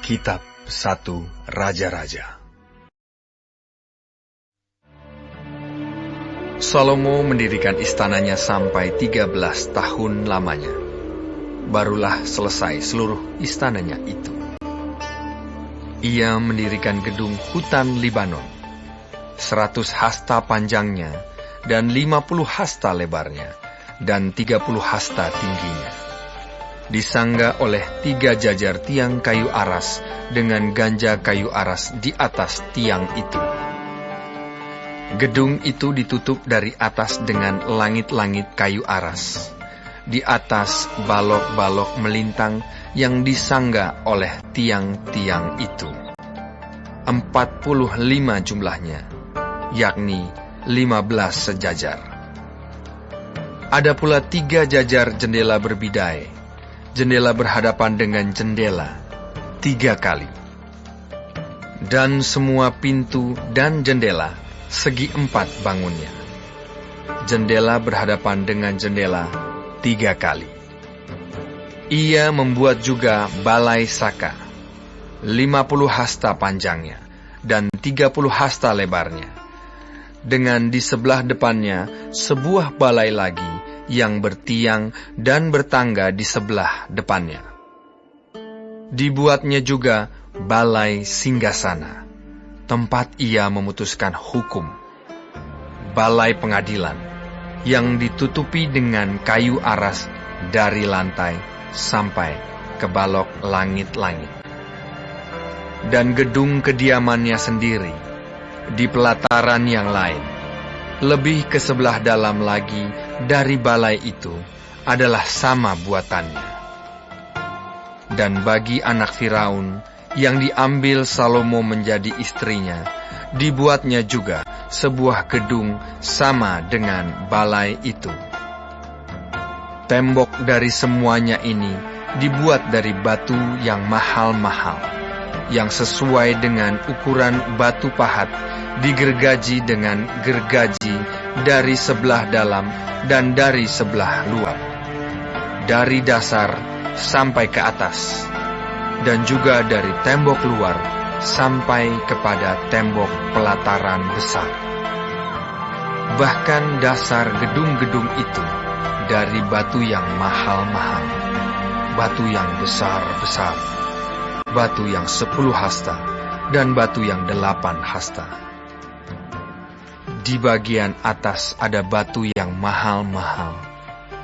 Kitab 1 Raja-Raja. Salomo mendirikan istananya sampai 13 tahun lamanya. Barulah selesai seluruh istananya itu. Ia mendirikan gedung hutan Libanon, 100 hasta panjangnya dan 50 hasta lebarnya, dan 30 hasta tingginya. Disangga oleh 3 jajar tiang kayu aras dengan ganja kayu aras di atas tiang itu. Gedung itu ditutup dari atas dengan langit-langit kayu aras. Di atas balok-balok melintang yang disangga oleh tiang-tiang itu. 45 jumlahnya, yakni 15 sejajar. Ada pula 3 jajar jendela berbidai. Jendela berhadapan dengan jendela 3 kali. Dan semua pintu dan jendela segi 4 bangunnya. Jendela berhadapan dengan jendela 3 kali. Ia membuat juga balai saka, 50 hasta panjangnya dan 30 hasta lebarnya. Dengan di sebelah depannya sebuah balai lagi yang bertiang dan bertangga di sebelah depannya. Dibuatnya juga balai singgasana, tempat ia memutuskan hukum. Balai pengadilan, yang ditutupi dengan kayu aras dari lantai sampai ke balok langit-langit. Dan gedung kediamannya sendiri, di pelataran yang lain, lebih ke sebelah dalam lagi dari balai itu, adalah sama buatannya. Dan bagi anak Firaun yang diambil Salomo menjadi istrinya, dibuatnya juga sebuah gedung sama dengan balai itu. Tembok dari semuanya ini dibuat dari batu yang mahal-mahal, yang sesuai dengan ukuran batu pahat, digergaji dengan gergaji dari sebelah dalam dan dari sebelah luar, dari dasar sampai ke atas, dan juga dari tembok luar sampai kepada tembok pelataran besar. Bahkan dasar gedung-gedung itu dari batu yang mahal-mahal, batu yang besar-besar, batu yang 10 hasta, dan batu yang 8 hasta. Di bagian atas ada batu yang mahal-mahal,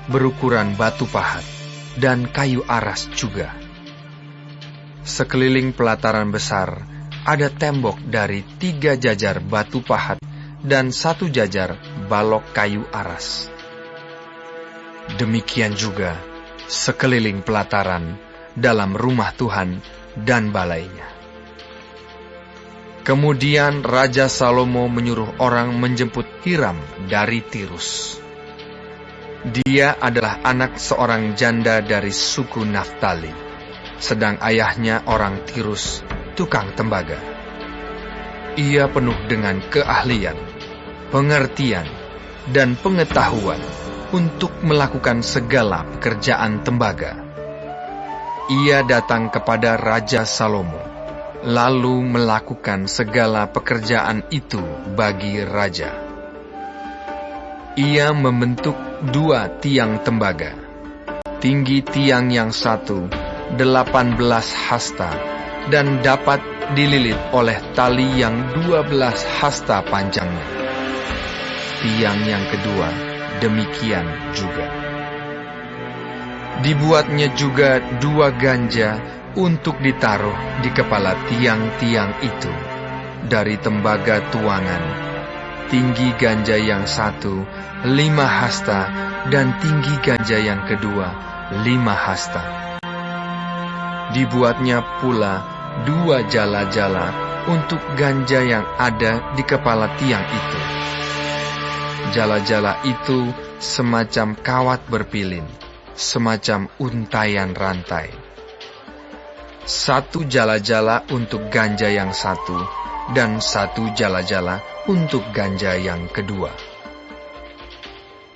berukuran batu pahat, dan kayu aras juga. Sekeliling pelataran besar ada tembok dari 3 jajar batu pahat dan 1 jajar balok kayu aras. Demikian juga sekeliling pelataran dalam rumah Tuhan dan balainya. Kemudian Raja Salomo menyuruh orang menjemput Hiram dari Tirus. Dia adalah anak seorang janda dari suku Naftali, sedang ayahnya orang Tirus, tukang tembaga. Ia penuh dengan keahlian, pengertian, dan pengetahuan untuk melakukan segala pekerjaan tembaga. Ia datang kepada Raja Salomo, lalu melakukan segala pekerjaan itu bagi raja. Ia membentuk 2 tiang tembaga. Tinggi tiang yang satu 18 hasta, dan dapat dililit oleh tali yang 12 hasta panjangnya. Tiang yang kedua demikian juga. Dibuatnya juga 2 ganja untuk ditaruh di kepala tiang-tiang itu dari tembaga tuangan. Tinggi ganja yang satu 5 hasta, dan tinggi ganja yang kedua 5 hasta. Dibuatnya pula 2 jala-jala untuk ganja yang ada di kepala tiang itu. Jala-jala itu semacam kawat berpilin, semacam untaian rantai. 1 jala-jala untuk ganja yang satu, dan 1 jala-jala untuk ganja yang kedua.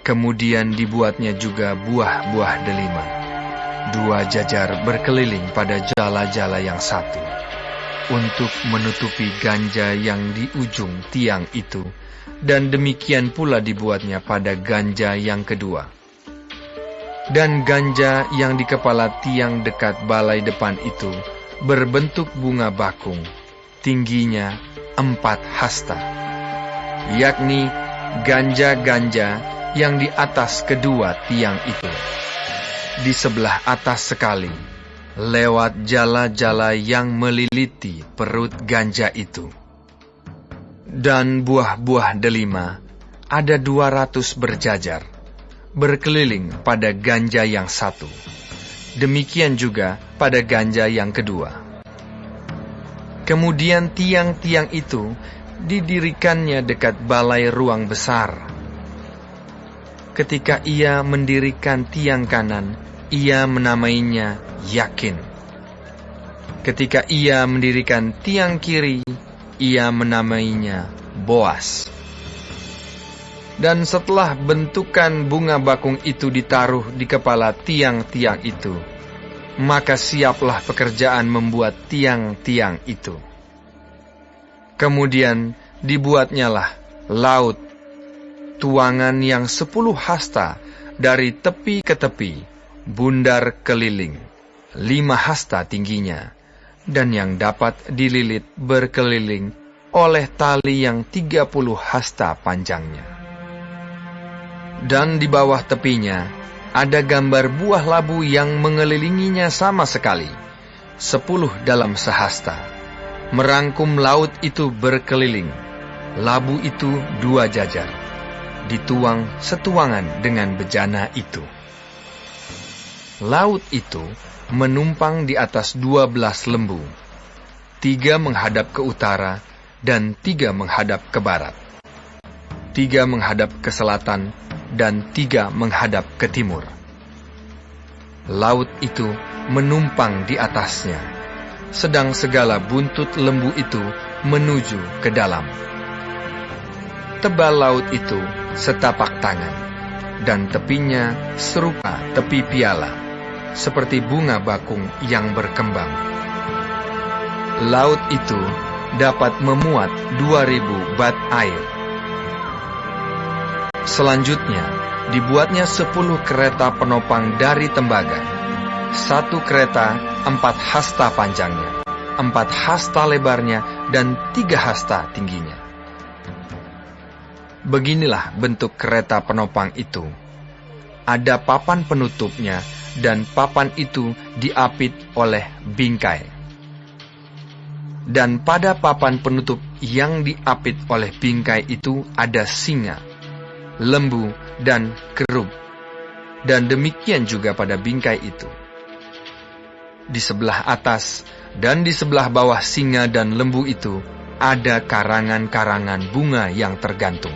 Kemudian dibuatnya juga buah-buah delima, 2 jajar berkeliling pada jala-jala yang satu, untuk menutupi ganja yang di ujung tiang itu, dan demikian pula dibuatnya pada ganja yang kedua. Dan ganja yang di kepala tiang dekat balai depan itu berbentuk bunga bakung, tingginya 4 hasta, yakni ganja-ganja yang di atas kedua tiang itu, di sebelah atas sekali, lewat jala-jala yang meliliti perut ganja itu. Dan buah-buah delima ada 200 berjajar, berkeliling pada ganja yang satu. Demikian juga pada ganja yang kedua. Kemudian tiang-tiang itu didirikannya dekat balai ruang besar. Ketika ia mendirikan tiang kanan, ia menamainya Yakin. Ketika ia mendirikan tiang kiri, ia menamainya Boas. Dan setelah bentukan bunga bakung itu ditaruh di kepala tiang-tiang itu, maka siaplah pekerjaan membuat tiang-tiang itu. Kemudian dibuatnyalah laut, tuangan yang 10 hasta dari tepi ke tepi, bundar keliling, 5 hasta tingginya, dan yang dapat dililit berkeliling oleh tali yang 30 hasta panjangnya. Dan di bawah tepinya ada gambar buah labu yang mengelilinginya sama sekali, 10 dalam sehasta, merangkum laut itu berkeliling. Labu itu 2 jajar, dituang setuangan dengan bejana itu. Laut itu menumpang di atas 12 lembu, 3 menghadap ke utara dan 3 menghadap ke barat, 3 menghadap ke selatan dan 3 menghadap ke timur. Laut itu menumpang di atasnya, sedang segala buntut lembu itu menuju ke dalam. Tebal laut itu setapak tangan, dan tepinya serupa tepi piala, seperti bunga bakung yang berkembang. Laut itu dapat memuat 2.000 bat air. Selanjutnya, dibuatnya 10 kereta penopang dari tembaga. 1 kereta 4 hasta panjangnya, 4 hasta lebarnya, dan 3 hasta tingginya. Beginilah bentuk kereta penopang itu. Ada papan penutupnya, dan papan itu diapit oleh bingkai. Dan pada papan penutup yang diapit oleh bingkai itu ada singa, lembu, dan kerub. Dan demikian juga pada bingkai itu. Di sebelah atas dan di sebelah bawah singa dan lembu itu ada karangan-karangan bunga yang tergantung.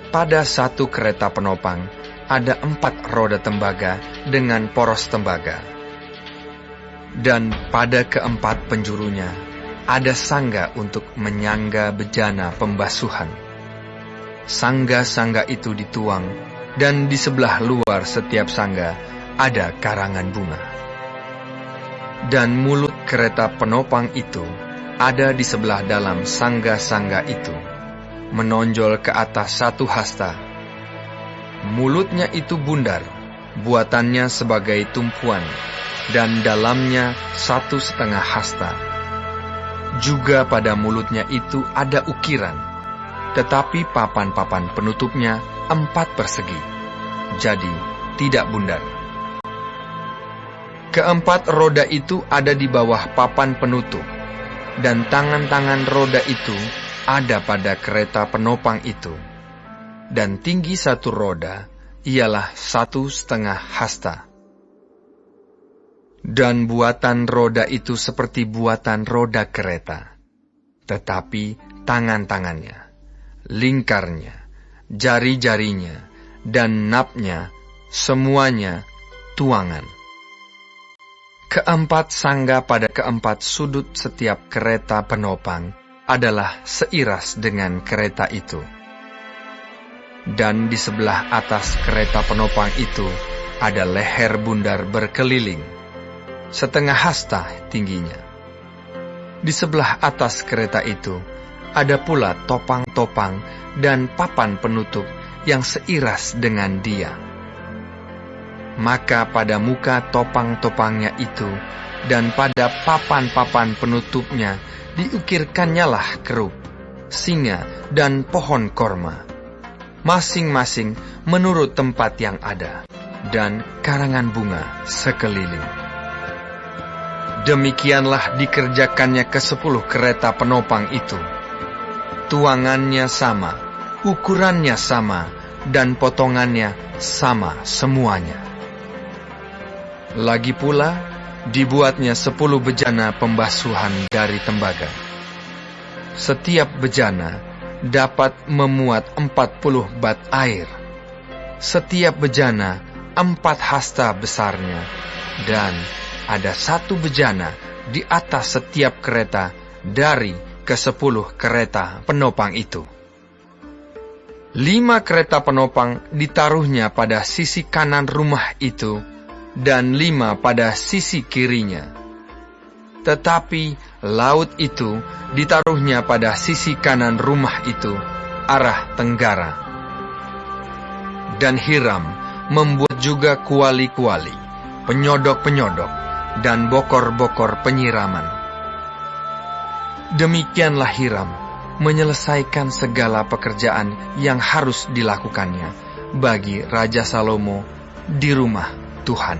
Pada 1 kereta penopang ada 4 roda tembaga dengan poros tembaga. Dan pada keempat penjurunya ada sangga untuk menyangga bejana pembasuhan. Sangga-sangga itu dituang, dan di sebelah luar setiap sangga ada karangan bunga. Dan mulut kereta penopang itu ada di sebelah dalam sangga-sangga itu, menonjol ke atas 1 hasta. Mulutnya itu bundar, buatannya sebagai tumpuan, dan dalamnya 1,5 hasta. Juga pada mulutnya itu ada ukiran, tetapi papan-papan penutupnya 4 persegi, jadi tidak bundar. Keempat roda itu ada di bawah papan penutup, dan tangan-tangan roda itu ada pada kereta penopang itu, dan tinggi 1 roda ialah 1,5 hasta. Dan buatan roda itu seperti buatan roda kereta, tetapi tangan-tangannya, lingkarnya, jari-jarinya, dan napnya, semuanya tuangan. Keempat sangga pada keempat sudut setiap kereta penopang adalah seiras dengan kereta itu. Dan di sebelah atas kereta penopang itu ada leher bundar berkeliling, setengah hasta tingginya. Di sebelah atas kereta itu ada pula topang-topang dan papan penutup yang seiras dengan dia. Maka pada muka topang-topangnya itu dan pada papan-papan penutupnya diukirkannyalah kerub, singa, dan pohon korma, masing-masing menurut tempat yang ada, dan karangan bunga sekeliling. Demikianlah dikerjakannya ke-10 kereta penopang itu. Tuangannya sama, ukurannya sama, dan potongannya sama semuanya. Lagi pula, dibuatnya 10 bejana pembasuhan dari tembaga. Setiap bejana dapat memuat 40 bat air. Setiap bejana 4 hasta besarnya, dan ada 1 bejana di atas setiap kereta dari ke-10 kereta penopang itu. 5 kereta penopang ditaruhnya pada sisi kanan rumah itu, dan 5 pada sisi kirinya. Tetapi laut itu ditaruhnya pada sisi kanan rumah itu, arah tenggara. Dan Hiram membuat juga kuali-kuali, penyodok-penyodok, dan bokor-bokor penyiraman. Demikianlah Hiram menyelesaikan segala pekerjaan yang harus dilakukannya bagi Raja Salomo di rumah Tuhan,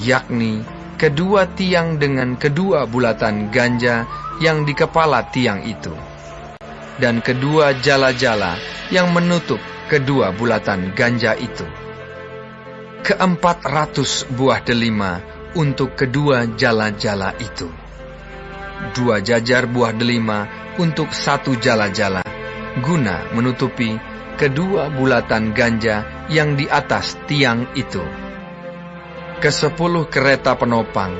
yakni kedua tiang dengan kedua bulatan ganja yang di kepala tiang itu, dan kedua jala-jala yang menutup kedua bulatan ganja itu, 400 buah delima untuk kedua jala-jala itu, 2 jajar buah delima untuk 1 jala-jala, guna menutupi kedua bulatan ganja yang di atas tiang itu. Ke-10 kereta penopang,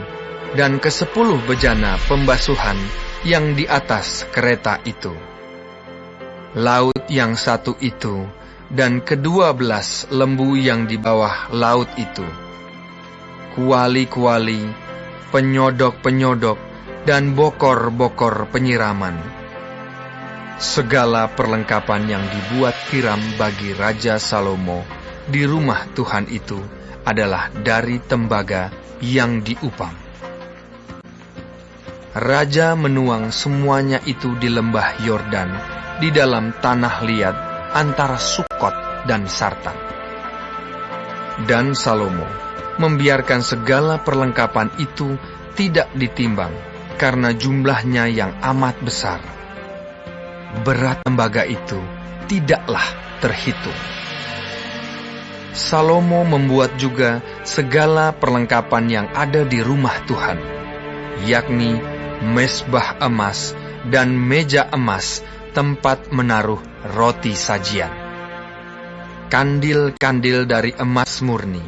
dan ke-10 bejana pembasuhan yang di atas kereta itu. Laut yang 1 itu, dan ke-12 lembu yang di bawah laut itu. Kuali-kuali, penyodok-penyodok, dan bokor-bokor penyiraman. Segala perlengkapan yang dibuat Hiram bagi Raja Salomo di rumah Tuhan itu adalah dari tembaga yang diupam. Raja menuang semuanya itu di lembah Yordan, di dalam tanah liat antara Sukot dan Sartan. Dan Salomo membiarkan segala perlengkapan itu tidak ditimbang, karena jumlahnya yang amat besar. Berat tembaga itu tidaklah terhitung. Salomo membuat juga segala perlengkapan yang ada di rumah Tuhan, yakni mezbah emas dan meja emas tempat menaruh roti sajian. Kandil-kandil dari emas murni,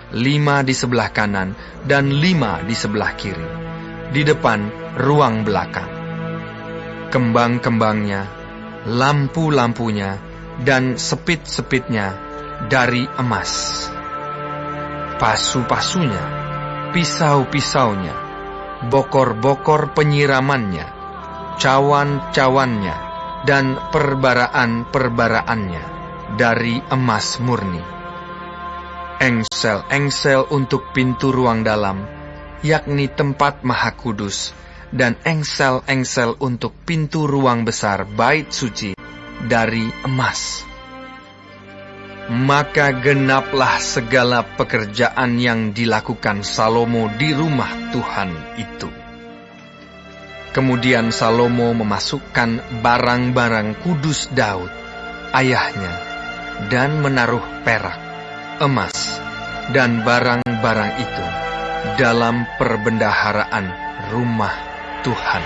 5 di sebelah kanan dan 5 di sebelah kiri, di depan ruang belakang. Kembang-kembangnya, lampu-lampunya, dan sepit-sepitnya dari emas. Pasu-pasunya, pisau-pisaunya, bokor-bokor penyiramannya, cawan-cawannya, dan perbaraan-perbaraannya dari emas murni. Engsel-engsel untuk pintu ruang dalam, yakni tempat maha kudus, dan engsel-engsel untuk pintu ruang besar bait suci dari emas. Maka genaplah segala pekerjaan yang dilakukan Salomo di rumah Tuhan itu. Kemudian Salomo memasukkan barang-barang kudus Daud, ayahnya, dan menaruh perak, emas, dan barang-barang itu dalam perbendaharaan rumah Tuhan.